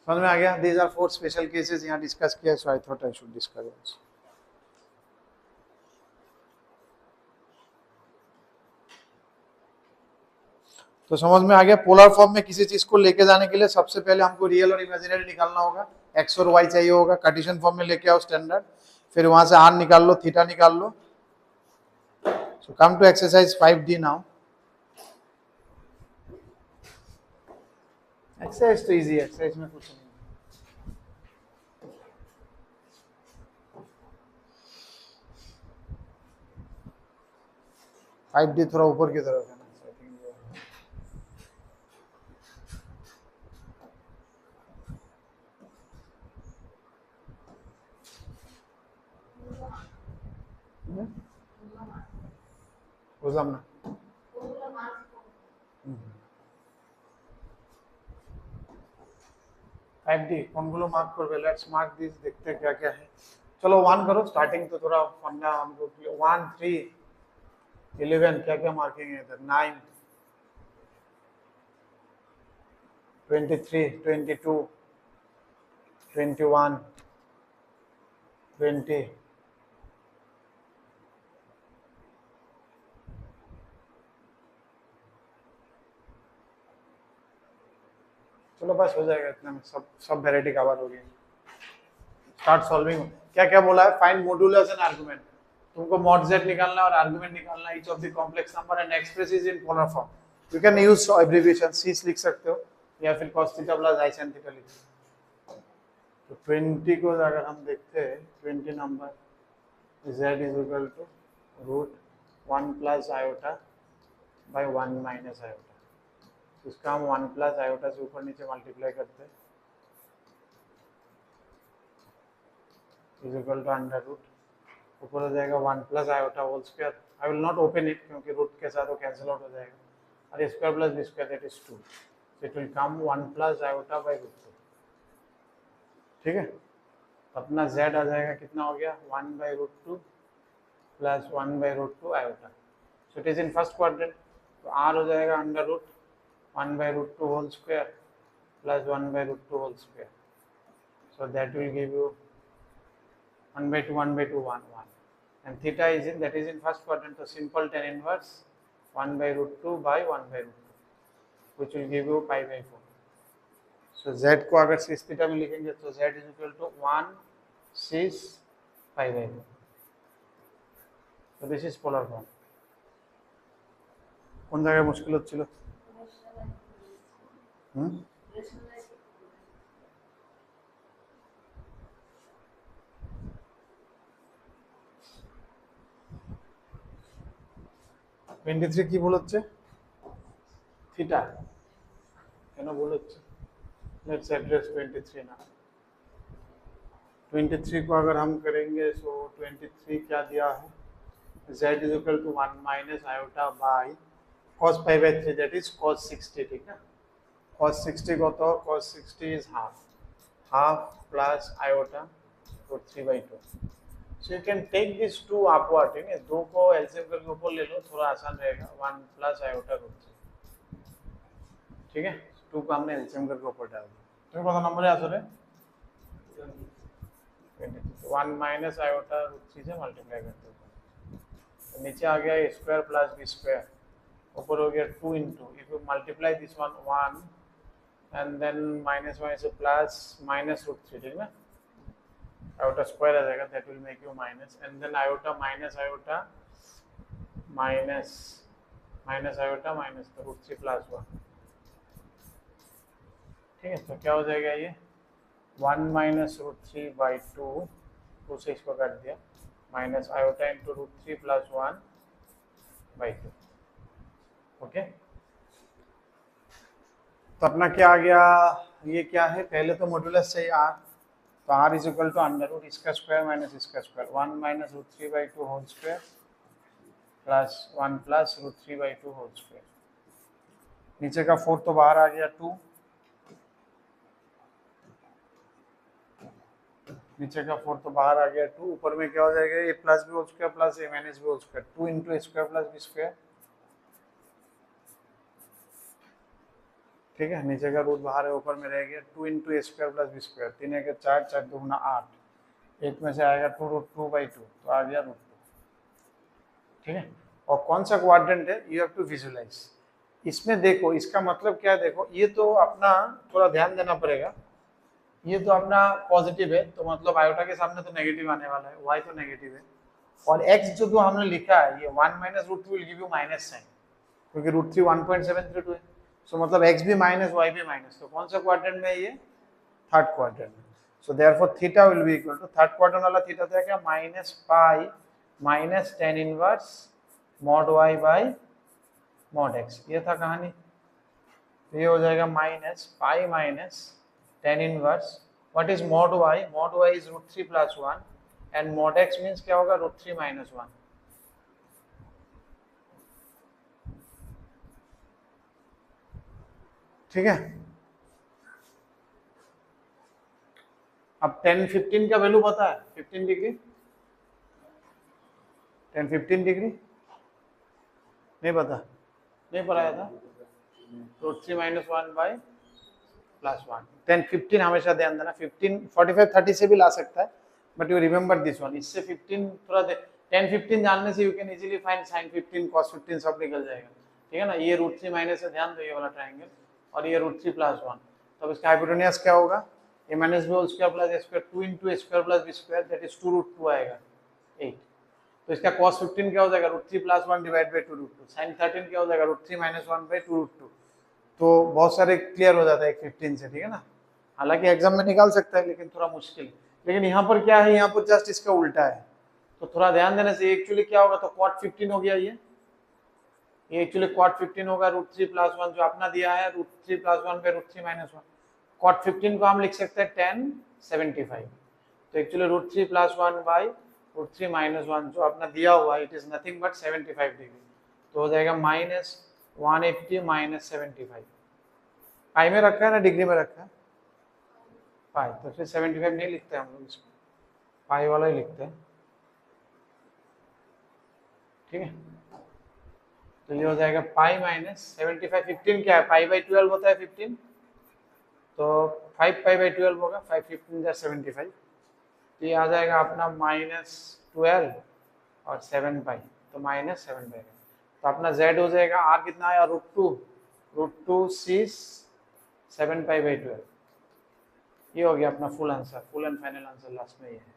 समझ में आ गया। दीज आर 4 स्पेशल केसेस यहाँ डिस्कस किया, so I thought I should discuss also. तो समझ में आ गया। पोलर फॉर्म में किसी चीज को लेके जाने के लिए सबसे पहले हमको रियल और इमेजिनरी निकालना होगा, एक्स और वाई चाहिए होगा। कार्टेशियन फॉर्म में लेके आओ स्टैंडर्ड, फिर वहां से आर निकाल लो, थीटा निकाल लो। So come to exercise 5D now. Exercise तो इजी है, एक्सरसाइज में कुछ नहीं। फाइव डी थोड़ा ऊपर की तरफ है ना, বুঝলাম না। 5D কোনগুলো मार्क করবে, लेट्स मार्क दिस, देखते हैं क्या क्या है। चलो 1 करो, स्टार्टिंग तो थोड़ा फंडा हमको 1 3 11 क्या क्या मार्किंग है इधर, 9 23 22 21 20 चलो बस हो जाएगा इतना में, सब वैरायटी कवर हो गई। Start solving. क्या क्या बोला है, फाइंड मॉड्यूलस एंड आर्गुमेंट। तुमको मॉड z निकालना और आर्गुमेंट निकालना each of the complex number and express is in polar form. You can use abbreviation cis लिख सकते हो या फिर cos theta plus i sin theta लिख सकते हो। तो 20 को अगर हम देखते हैं, 20 number z is equal to √1 plus iota by 1 minus iota. इसका हम 1 प्लस आयोटा से ऊपर नीचे मल्टीप्लाई करते हैं, is equal to under root, ऊपर हो जाएगा 1 plus iota whole square. I will not open it क्योंकि रूट के साथ वो कैंसिल आउट हो जाएगा, और square plus b square that is 2, it will come 1 plus iota by √2। ठीक है, अपना z आ जाएगा, कितना हो गया, 1 by √2 plus 1 by √2 iota. So it is in first quadrant, तो r हो जाएगा under root 1 by √2 whole square plus 1 by √2 whole square. So that will give you 1 by 2, 1 by 2, 1, 1. And theta is in, that is in first quadrant, so simple tan inverse 1 by √2 by 1 by √2, which will give you pi by 4. So z को अगर cis theta में लिखेंगे तो z is equal to 1 cis pi by 4. So this is polar form. कौन जगह मुश्किल होच्छिलो? 23 की भूल होच्छे? थीटा केन भूल होच्छे? लेट्स एड्रेस 23 ना। 23 को अगर हम करेंगे, सो 23 क्या दिया है, z is equal to 1 minus iota by cos pi by 3, that is cos 60। ठीक है, cos 60 को तो cos 60 is half plus iota √3 by 2। So you can take these two upward, ठीक है, दो को एलसीएम करके ऊपर ले लो, थोड़ा आसान रहेगा, 1 plus iota √3। ठीक है, 2 को हमने एलसीएम करके ऊपर डाल दिया। तुम्हें कौन सा नंबर है आसरे? 1 माइनस आयोटा √3 से मल्टीप्लाई करते हैं, तो नीचे आ गया a square plus b square, ऊपर हो गया 2 into, if you multiply this one 1 and then minus से प्लस माइनस √3, ठीक है, आयोटा स्क्वायर आ जाएगा, that will make you minus, and then iota minus iota minus iota minus, तो √3 plus 1। ठीक है, तो क्या हो जाएगा ये 1 माइनस √3 बाई 2 से इसको काट दिया, minus iota into √3 plus 1 by 2। Okay, तो अपना क्या आ गया, ये क्या है, पहले तो मॉड्यूलस चाहिए r, तो r is equal to under root इसका स्क्वायर माइनस इसका square, 1 minus √3 by 2 whole square plus 1 plus √3 by 2 whole square. नीचे का 4 तो बाहर आ गया, 2 नीचे का 4 तो बाहर आ गया 2, ऊपर में क्या हो जाएगा a plus b whole square plus a minus b whole square, 2 into a square plus b square, ठीक है। नीचे का रूट बाहर है, ऊपर में रह गया 2 into a square plus b square, 3 है 4, 4 2 8, 8 में से आएगा 2 रूट 2 बाई 2, तो आ गया रूट 2, ठीक है। और कौन सा क्वाड्रेंट है, यू हैव टू विजुलाइज। इसमें देखो इसका मतलब क्या है, देखो ये तो अपना थोड़ा ध्यान देना पड़ेगा, ये तो अपना पॉजिटिव है, तो मतलब आयोटा के सामने तो नेगेटिव आने वाला है, y तो नेगेटिव है, और x जो तो हमने लिखा है ये 1 minus root 2 will give you minus sine, क्योंकि रूट 3 1.732 है, सो मतलब x भी माइनस y भी माइनस, तो कौन सा क्वाड्रेंट में ये, थर्ड क्वाड्रेंट में। So therefore theta will be equal to, third quadrant वाला थीटा था क्या, minus pi minus tan inverse mod y by mod x, ये था कहानी। तो ये हो जाएगा minus pi minus tan inverse, what is mod y is root 3 plus 1 and mod x means क्या होगा, रूट 3 माइनस 1, ठीक है। अब 10 15 का वैल्यू पता है, 15 डिग्री, 10 15 डिग्री नहीं पता, नहीं पढ़ाया था, रूट 3 माइनस 1 बाई प्लस 1, 10 15 हमेशा ध्यान देना, 15 45 30 से भी ला सकता है, but you remember this one, इससे 15 थोड़ा 10 15 जानने से you can easily find sin 15 cos 15 सब निकल जाएगा, ठीक है ना। ये रूट 3 माइनस से ध्यान दो, ये वाला ट्रायंगल, और ये रूट 3 प्लस 1, तब इसका हाइपोटेन्यूज क्या होगा, a minus b whole square plus a square, 2 into a square plus b square, that is 2 root 2 आएगा 8, तो इसका cos 15 क्या हो जाएगा, root 3 plus 1 divide by 2 root 2, sin 13 क्या हो जाएगा, रूट 3 माइनस 1 बाई 2 रूट 2, तो बहुत सारे क्लियर हो जाता है 15 से, ठीक है ना। हालांकि एग्जाम में निकाल सकता है लेकिन थोड़ा मुश्किल, लेकिन यहाँ पर क्या है, यहाँ पर जस्ट इसका उल्टा है, तो थोड़ा ध्यान देने से एक्चुअली क्या होगा, तो cot 15 हो गया, ये एक्चुअली cot 15 होगा, रूट 3 प्लस 1 जो अपना दिया है, रूट 3 प्लस 1 पे रूट 3 माइनस 1, cot 15 को हम लिख सकते हैं 1075, तो actually root 3 plus 1 by root 3 minus 1 जो अपना दिया हुआ, it is nothing but 75 degree, तो हो जाएगा माइनस 180 माइनस 75, पाई में रखा है ना, डिग्री में रखा है पाई, तो फिर 75 नहीं लिखते हम लोग, इसको पाई वाला ही लिखते हैं, ठीक है। तो ये हो जाएगा पाई माइनस 75, 15 क्या है, पाई बाई 12 होता है 15, तो 5 पाई बाई 12 होगा, 5 15 जा 75, तो ये आ जाएगा अपना माइनस 12 और 7 पाई, तो माइनस 7 पाई, तो अपना z हो जाएगा r कितना आया, root two c 7 pi by 12, ये हो गया अपना full answer, full and final answer last में ये है।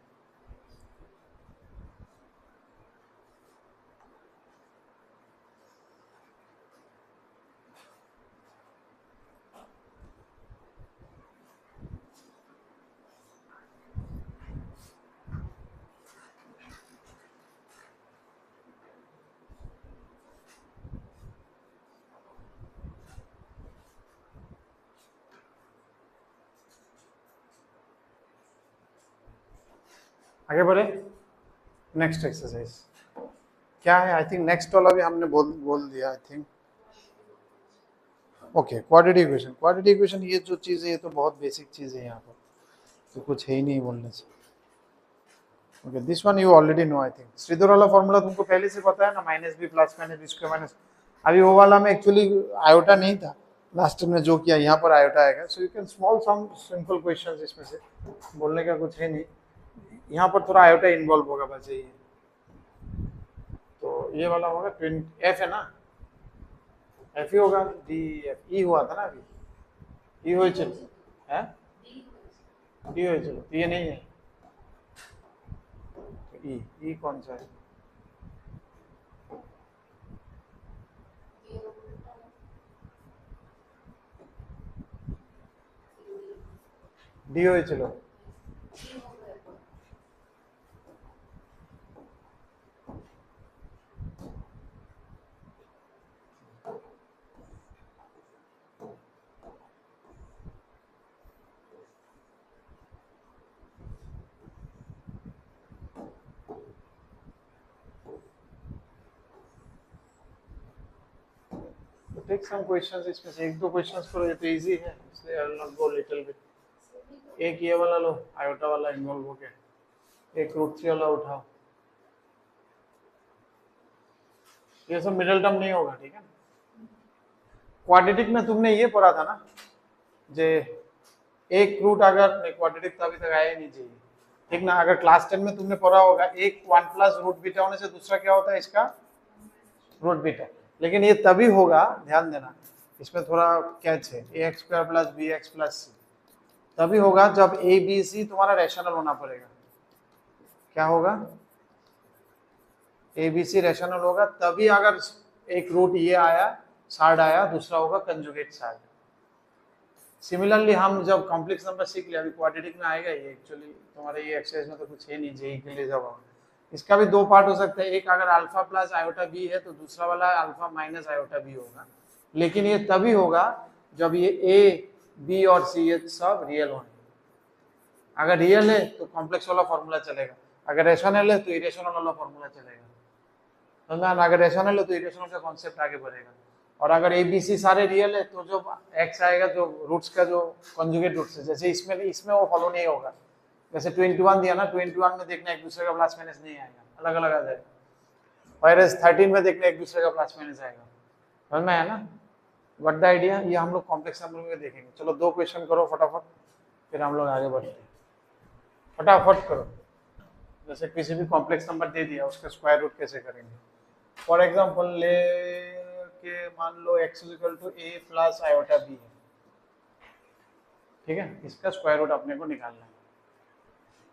आगे बढ़े, नेक्स्ट एक्सरसाइज क्या है, आई थिंक नेक्स्ट वाला भी हमने बोल दिया I think, okay. Quadratic equation, quadratic equation ये जो चीज़ है ये तो बहुत बेसिक चीज़ है, यहाँ पर तो कुछ है ही नहीं बोलने से, okay. This one you already know I think, Shridhar वाला फॉर्मूला तुमको पहले से पता है ना, minus b plus minus b square minus, अभी वो वाला में एक्चुअली आयोटा नहीं था, लास्ट में जो किया यहाँ पर आयोटा आएगा, so you can small some simple questions, इसमें से बोलने का कुछ है नहीं, यहाँ पर थोड़ा आयोटा इन्वॉल्व होगा बस यही, तो ये वाला होगा 20 एफ है ना, एफ ही होगा, डी एफ ई हुआ था ना अभी, ई हो चलो है, डी हो चलो, ये नहीं है, तो ई कौन सा है, डी हो चलो, टेक सम क्वेश्चंस, इसमें से एक दो क्वेश्चंस करो, ये तो इजी है, इसलिए आई will not go little bit, एक ये वाला लो, आयोटा वाला इन्वॉल्व हो गया, एक √3 वाला उठाओ, ये सब मिडिल टर्म नहीं होगा, ठीक है। क्वाड्रेटिक में तुमने ये पढ़ा था ना, जे एक रूट अगर नहीं, क्वाड्रेटिक तो अभी तक आया ही नहीं चाहिए, ठीक ना। अगर क्लास 10 में तुमने पढ़ा होगा, एक 1 प्लस रूट बीटा होने से दूसरा क्या होता है इसका, रूट बीटा। लेकिन ये तभी होगा, ध्यान देना, इसमें थोड़ा कैच है, ax² plus bx plus c तभी होगा जब a b c तुम्हारा रैशनल होना पड़ेगा। क्या होगा, a b c रैशनल होगा, तभी अगर एक रूट ये आया, साइड आया, दूसरा होगा कंजुगेट साइड। सिमिलरली हम जब कॉम्प्लेक्स नंबर सीख लिया, अभी क्वाड्रेटिक में आएगा ये, एक्चुअली तुम्हारे ये एक्सरसाइज में तो कुछ है नहीं, जेई के लिए जब आओगे। इसका भी दो पार्ट हो सकता है, एक अगर अल्फा प्लस आयोटा बी है तो दूसरा वाला अल्फा माइनस आयोटा बी होगा। लेकिन ये तभी होगा जब ये ए बी और सी ये सब रियल होंगे। अगर रियल है तो कॉम्प्लेक्स वाला फॉर्मूला चलेगा, अगर रेशनल है तो इरेशनल वाला फॉर्मूला चलेगा, समझा। अगर रेशनल है तो इरेशनल का कॉन्सेप्ट आगे बढ़ेगा। और अगर ए बी सी सारे रियल है तो जो एक्स आएगा, जो रूट्स का जो कॉन्जुगेट रूट्स है, जैसे इसमें वो फॉलो नहीं होगा। जैसे 21 दिया ना, 21 में देखना एक दूसरे का प्लस माइनस नहीं आएगा, अलग अलग आ जाएगा। और 13 में देखना एक दूसरे का प्लस माइनस आएगा, समझ में आया ना, व्हाट द आइडिया। ये हम लोग कॉम्प्लेक्स नंबर में देखेंगे। चलो 2 क्वेश्चन करो फटाफट, फिर हम लोग आगे बढ़ते हैं, फटाफट करो। जैसे किसी भी कॉम्प्लेक्स नंबर दे दिया, उसका स्क्वायर रूट कैसे करेंगे। फॉर एग्जाम्पल ले के मान लो x = a plus iota b है, ठीक है। इसका स्क्वायर रूट अपने को निकालना है।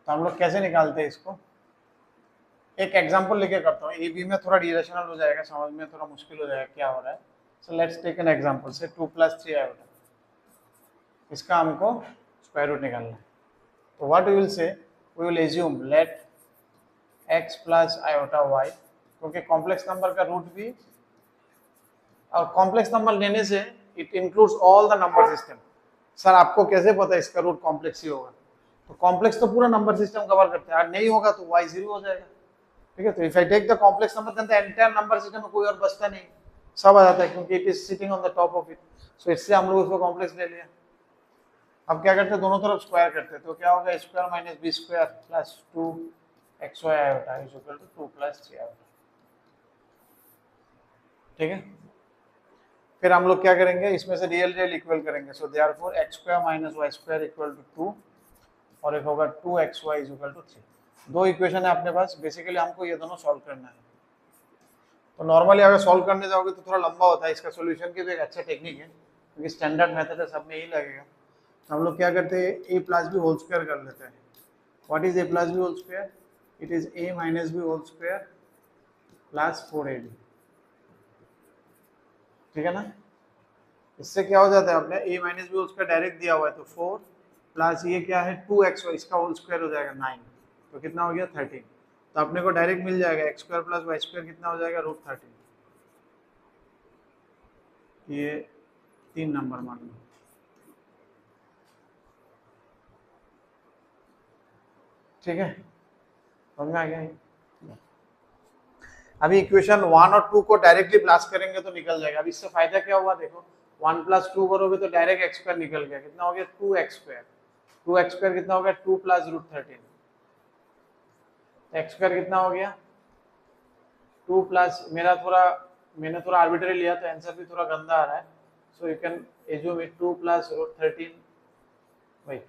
तो हम लोग कैसे निकालते हैं इसको, एक एग्जांपल लेके करता हूँ। ए बी में थोड़ा डिरेशनल हो जाएगा, समझ में थोड़ा मुश्किल हो जाएगा क्या हो रहा है। So let's take an example से 2 + 3 आयोटा, इसका हमको स्क्वायर रूट निकालना है। तो what we will say, we will assume let x plus iota y, क्योंकि कॉम्प्लेक्स नंबर का रूट भी, और कॉम्प्लेक्स नंबर लेने से it includes all the number system. Sir आपको कैसे पता है इसका रूट कॉम्प्लेक्स ही होगा, तो कॉम्प्लेक्स तो पूरा नंबर सिस्टम कवर करता है, अगर नहीं होगा तो y 0 हो जाएगा, ठीक है। तो if I take the complex number then the entire number system में कोई और बचता नहीं, सब आ जाता है, क्योंकि it is sitting on the top of it. So इससे हम लोग उसको कॉम्प्लेक्स ले लिया। अब क्या करते हैं, दोनों तरफ स्क्वायर करते हैं, तो क्या होगा, a² - b² plus 2xy iota is equal to 2 + 3 iota, ठीक है। फिर हम लोग क्या करेंगे, इसमें से रियल रियल इक्वल करेंगे। So therefore x² - y² equal to 2, और एक होगा 2xy इज इक्वल टू 3। दो इक्वेशन है अपने पास, बेसिकली हमको ये दोनों सॉल्व करना है। तो नॉर्मली अगर सॉल्व करने जाओगे तो थोड़ा लंबा होता है, इसका सॉल्यूशन की भी एक अच्छा टेक्निक है, क्योंकि स्टैंडर्ड मेथड है, सब में यही लगेगा। हम लोग क्या करते हैं, a + b होल स्क्वायर कर लेते हैं। What is a + b whole square, it is a - b whole square plus 4ab, ठीक है ना। इससे क्या हो जाता है, अपने a - b whole square direct दिया हुआ है, तो 4 प्लस ये क्या है 2xy, इसका होल स्क्वायर हो जाएगा 9, तो कितना हो गया 13। तो अपने को डायरेक्ट मिल जाएगा x² + y² कितना हो जाएगा √13, ये 3 नंबर मान लो, ठीक है, समझ में आ गया। अभी इक्वेशन 1 और 2 को डायरेक्टली प्लस करेंगे तो निकल जाएगा। अब इससे फायदा क्या हुआ, देखो 1 + 2 करोगे तो डायरेक्ट x² निकल गया, कितना हो गया 2x², 2x² कितना हो गया 2 + √13, x² कितना हो गया 2 प्लस, मैंने थोड़ा आर्बिट्ररी लिया तो आंसर भी थोड़ा गंदा आ रहा है। So you can assume it 2 + √13/2, ठीक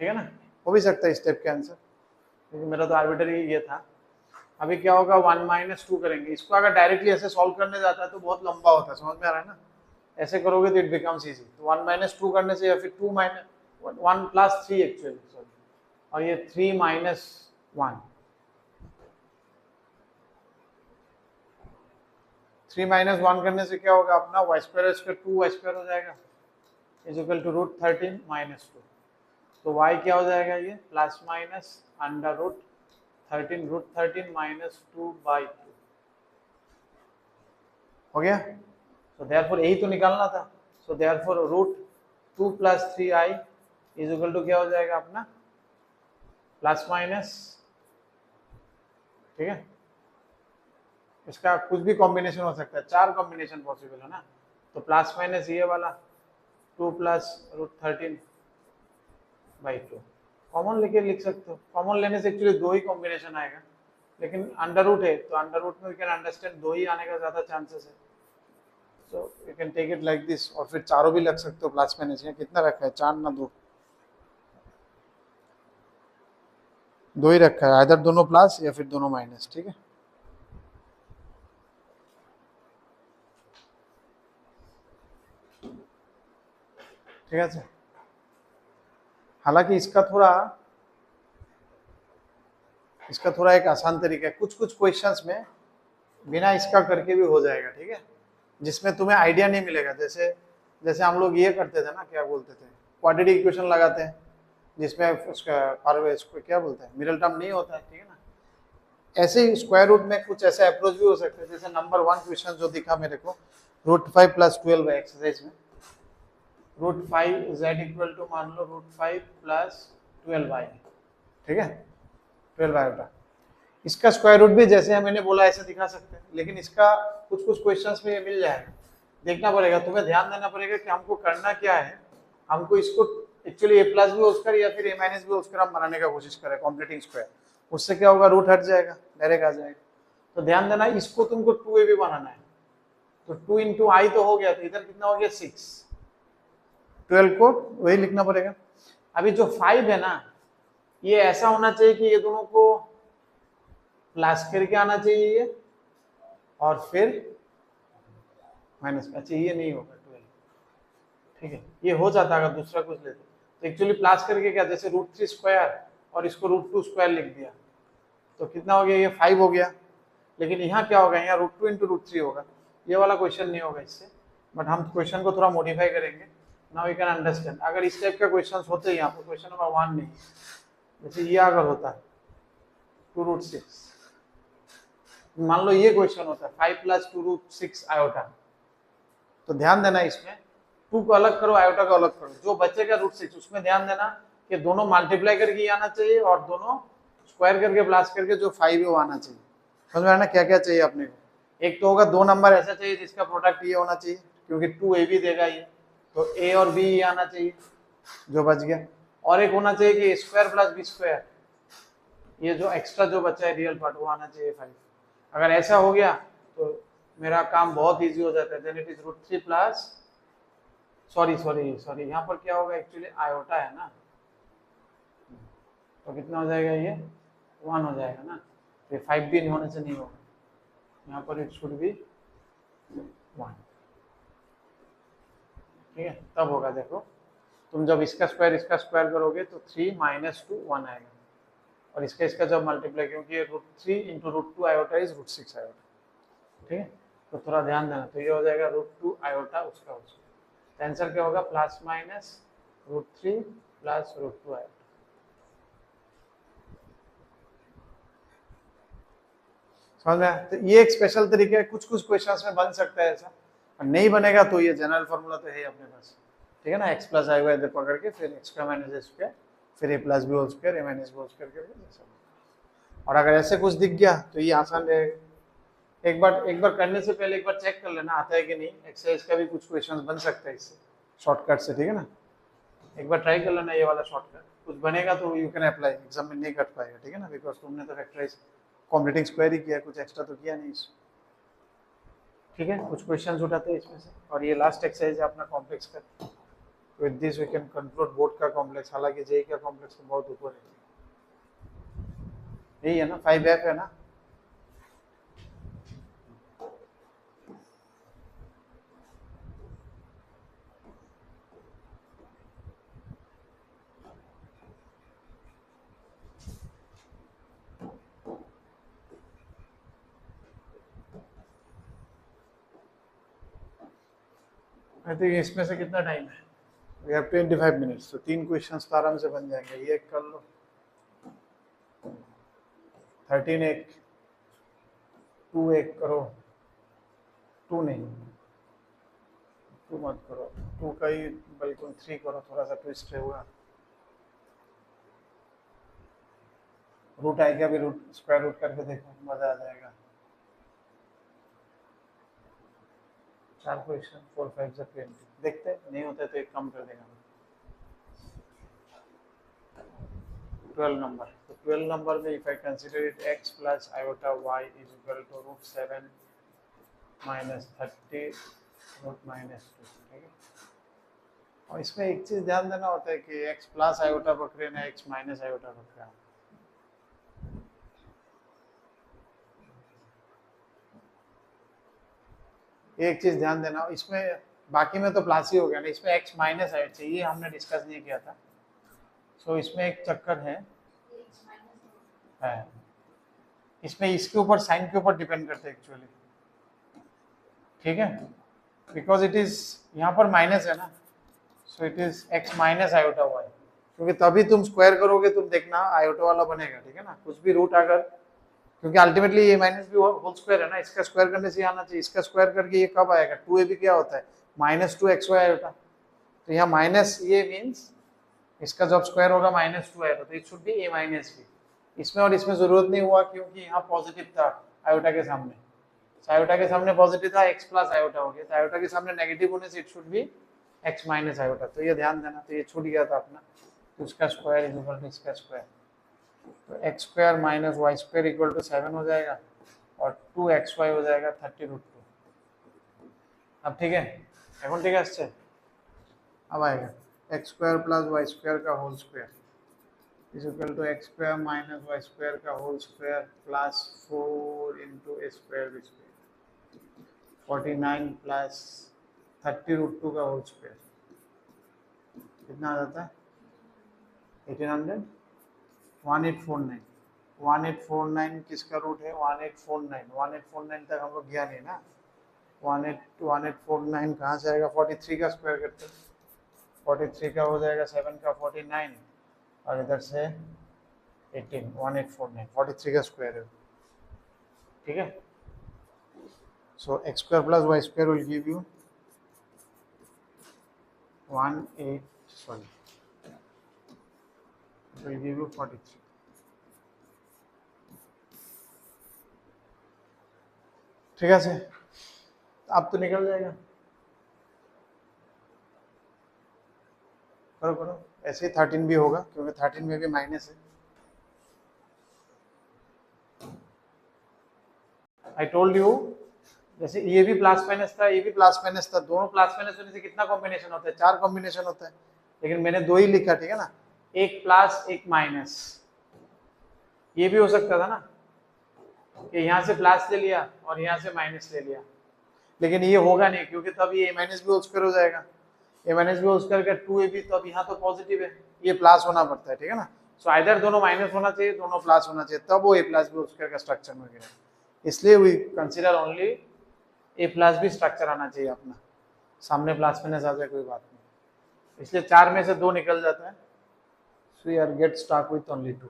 है ना, हो भी सकता है स्टेप के आंसर, क्योंकि मेरा तो आर्बिट्ररी ये था। अभी क्या होगा 1 - 2 करेंगे, इसको अगर डायरेक्टली ऐसे सॉल्व करने जाता है तो बहुत लंबा होता है, समझ में आ रहा है ना। ऐसे करोगे तो इट बिकम्स इजी। तो 1 - 2 करने से, या फिर 1 + 3 एक्चुअली, सॉरी, और ये 3 - 1, 3 - 1 करने से क्या होगा अपना y² 2y² हो जाएगा इज इक्वल टू √13 - 2। तो y क्या हो जाएगा, ये प्लस माइनस √13 -2/2 हो गया। तो देयरफॉर यही तो निकालना था। So therefore √2 + 3i is equal to क्या हो जाएगा अपना प्लस माइनस, ठीक है। इसका कुछ भी कॉम्बिनेशन हो सकता है, 4 कॉम्बिनेशन पॉसिबल है ना। तो प्लस माइनस ये वाला 2 + √13 बाई 2। कॉमन लेके लिख सकते हो, कॉमन लेने से एक्चुअली 2 ही कॉम्बिनेशन आएगा, लेकिन अंडर रूट है तो अंडर रूट में वी कैन अंडरस्टैंड 2 ही आने का ज्यादा चांसेस है, so you can take it like this. और फिर चारों भी लग सकते हो प्लस माइनस, यहाँ कितना रखा है, 4 ना 2, 2 ही रखा है, इधर दोनों प्लस या फिर दोनों माइनस, ठीक है। ठीक है, हालांकि इसका थोड़ा एक आसान तरीका है, कुछ कुछ क्वेश्चंस में बिना इसका करके भी हो जाएगा, ठीक है, जिसमें तुम्हें आइडिया नहीं मिलेगा। जैसे जैसे हम लोग ये करते थे ना, क्या बोलते थे, क्वाड्रेटिक इक्वेशन लगाते हैं जिसमें उसको क्या बोलते हैं, मिडल टर्म नहीं होता है, ठीक है ना। ऐसे ही स्क्वायर रूट में कुछ ऐसे अप्रोच भी हो सकते हैं, जैसे नंबर 1 क्वेश्चन जो दिखा मेरे को, √5 + 12 है एक्सरसाइज में, √5 z इक्वल टू मान लो √5 + 12y, ठीक है, 12y होता। इसका स्क्वायर रूट भी जैसे मैंने बोला ऐसे दिखा सकते हैं, लेकिन इसका कुछ कुछ क्वेश्चंस में ये मिल जाएगा। देखना पड़ेगा, तुम्हें ध्यान देना पड़ेगा कि हमको करना क्या है। हमको इसको एक्चुअली a+ भी होस्कर या फिर a- भी होस्कर हम बनाने का कोशिश करें कॉम्प्लीटिंग स्क्वायर। उससे क्या होगा, रूट हट जाएगा, डायरेक्ट आ जाएगा। तो ध्यान देना, इसको तुमको 2a भी बनाना है, तो 2 × i तो हो गया, तो इधर कितना हो गया 6, 12 को वही लिखना पड़ेगा। अभी जो 5 है ना, ये ऐसा होना चाहिए कि ये दोनों को प्लस करके आना चाहिए ये, और फिर माइनस का, अच्छा ये नहीं होगा 12, ठीक है, ये हो जाता अगर दूसरा कुछ लेते तो एक्चुअली प्लस करके क्या, जैसे √3 स्क्वायर और इसको √2 स्क्वायर लिख दिया, तो कितना हो गया, ये 5 हो गया। लेकिन यहाँ क्या होगा, यहाँ √2 × √3 होगा, ये वाला क्वेश्चन नहीं होगा इससे, बट हम क्वेश्चन को थोड़ा मॉडिफाई करेंगे। नाउ यू कैन अंडरस्टैंड, अगर इस टाइप का क्वेश्चन होते हैं यहाँ पर, क्वेश्चन नंबर 1 नहीं, जैसे ये अगर होता 2√6, मान लो ये क्वेश्चन होता है 5 + 2√6 आयोटा, तो ध्यान देना इसमें 2 को अलग करो, आयोटा को अलग करो, जो बचेगा √6 उसमें ध्यान देना कि दोनों मल्टीप्लाई करके आना चाहिए और दोनों स्क्वायर करके प्लस करके जो 5 है वो आना चाहिए। समझ में आया ना क्या क्या चाहिए अपने को। एक तो होगा 2 नंबर ऐसा चाहिए जिसका प्रोडक्ट ये होना चाहिए, क्योंकि 2a भी देगा ये, तो a और b ये आना चाहिए जो बच गया। और एक होना चाहिए कि a² + b², ये जो एक्स्ट्रा जो बचा है रियल पार्ट वो आना चाहिए 5। अगर ऐसा हो गया तो मेरा काम बहुत इजी हो जाता है। Then it is √3 plus, sorry यहाँ पर क्या होगा, एक्चुअली आयोटा है ना, तो कितना हो जाएगा, ये 1 हो जाएगा ना, तो 5 भी होने से नहीं होगा, यहाँ पर इट शुड बी 1, ठीक है, तब होगा। देखो तुम जब इसका स्क्वायर करोगे तो 3 - 2 1 आएगा, और इसका जब मल्टीप्लाई, क्योंकि √3 × √2 आयोटा इज √6 आयोटा, ठीक है, तो थोड़ा ध्यान देना। तो ये हो जाएगा √2 आयोटा उसका, आंसर क्या होगा, ±√3 + √2 आयोटा। समझ में आया? तो ये एक स्पेशल तरीका है, कुछ कुछ क्वेश्चंस में बन सकता है ऐसा, और नहीं बनेगा तो ये जनरल फॉर्मूला तो है अपने पास, ठीक है ना, x + i इधर पकड़ के, फिर x² - a², फिर a + b² a - b² करके। और अगर ऐसे कुछ दिख गया तो ये आसान रहेगा। एक बार करने से पहले एक बार चेक कर लेना आता है कि नहीं, एक्सरसाइज का भी कुछ क्वेश्चंस बन सकता है इससे, शॉर्टकट से, ठीक है ना। एक बार ट्राई कर लेना ये वाला शॉर्टकट, कुछ बनेगा तो यू कैन अप्लाई, एग्जाम में नहीं कट पाएगा, ठीक है ना, बिकॉज तुमने तो फैक्टराइज कॉम्प्लीटिंग स्क्वायर ही किया, कुछ एक्स्ट्रा तो किया नहीं इसमें, ठीक है। कुछ क्वेश्चंस उठाते हैं इसमें से, और ये लास्ट एक्सरसाइज है अपना कॉम्प्लेक्स का। With this we can conclude board का कॉम्प्लेक्स, हालांकि जेई का कॉम्प्लेक्स तो बहुत ऊपर है, यही है ना, 5f है ना। आई थिंक इसमें से कितना टाइम है, वी हैव 25 मिनट्स, तो 3 क्वेश्चंस तो आराम से बन जाएंगे। ये कर लो, 13 एक, 2 एक करो, 2 नहीं, 2 मत करो, 2 का ही बिल्कुल 3 करो, थोड़ा सा ट्विस्ट है हुआ, रूट आएगा भी, रूट स्क्वायर रूट करके देखो, मजा आ जाएगा। 4 क्वेश्चन, 4 5 से 20, देखते नहीं होता तो एक कम कर देगा। 12 नंबर, तो 12 नंबर में if I consider it x plus iota y is equal to √7 minus 30 root minus 2, ठीक है। और इसमें एक चीज ध्यान देना होता है कि x प्लस आयोटा पकड़ रहे ना x माइनस आयोटा पकड़ रहे हैं। एक चीज ध्यान देना, इसमें बाकी में तो प्लस ही हो गया ना, इसमें x माइनस आया चाहिए, हमने डिस्कस नहीं किया था। सो इसमें एक चक्कर है इसमें इसके ऊपर साइन के ऊपर डिपेंड करते हैं एक्चुअली, ठीक है, बिकॉज इट इज यहाँ पर माइनस है ना, सो it is x minus iota y, क्योंकि तभी तुम स्क्वायर करोगे, तुम देखना आयोटा वाला बनेगा, ठीक है ना, कुछ भी रूट अगर, क्योंकि अल्टीमेटली ये माइनस भी होल स्क्वायर है ना, इसका स्क्वायर करने से आना चाहिए, इसका स्क्वायर करके ये कब आएगा, 2ab क्या होता है -2xy आयोटा, तो यहाँ माइनस ये मीन्स इसका जब स्क्वायर होगा -2 आएगा, तो it should be a minus b। इसमें और इसमें जरूरत नहीं हुआ क्योंकि यहाँ पॉजिटिव था आयोटा के सामने, आयोटा के सामने पॉजिटिव था, x प्लस आयोटा हो गया, तो आयोटा के सामने नेगेटिव होने से it should be x minus iota, तो ये ध्यान देना, तो ये छूट गया था अपना, तो उसका स्क्वायर इज इक्वल टू इसका स्क्वायर, तो x square minus y square equal to 7 हो जाएगा और 2xy हो जाएगा 30√2। अब ठीक है, এখন ঠিক আসছে, अब आएगा x square plus y square का whole square is equal to x square minus y square का whole square plus 4 into a square b square 49 plus 30√2 का होल स्क्वायर, कितना आ जाता है 1800 1849 1849 किसका रूट है 1849 तक हम लोग गया नहीं ना, 1849 कहाँ से आएगा 43 का स्क्वायर करते हैं, 43 का हो जाएगा 7 का 49 और इधर से 18 1849 43 का स्क्वायर है, ठीक है। So x square plus y square will give you 43, ठीक है से, अब तो निकल जाएगा, करो करो, ऐसे ही 13 भी होगा क्योंकि 13 में भी माइनस है। आई टोल्ड यू, जैसे ये भी प्लस माइनस था, ये भी प्लस माइनस था, दोनों प्लस माइनस होने से कितना कॉम्बिनेशन होता है 4 कॉम्बिनेशन होता है, लेकिन मैंने 2 ही लिखा, ठीक है ना, एक प्लस एक माइनस, ये भी हो सकता था ना कि यहाँ से प्लस ले लिया और यहाँ से माइनस ले लिया, लेकिन ये होगा नहीं क्योंकि तब ये a minus b whole square हो जाएगा, a minus b whole square का 2ab, तो अब यहाँ तो पॉजिटिव है, ये प्लस होना पड़ता है, ठीक है ना। सो आइदर दोनों माइनस होना चाहिए, दोनों प्लस होना चाहिए, तब वो a plus b whole square का स्ट्रक्चर में गिरा, इसलिए we consider only a plus b structure आना चाहिए अपना, सामने प्लस माइनस आ जाए कोई बात नहीं, इसलिए 4 में से 2 निकल जाता है, so we are get stuck with only 2।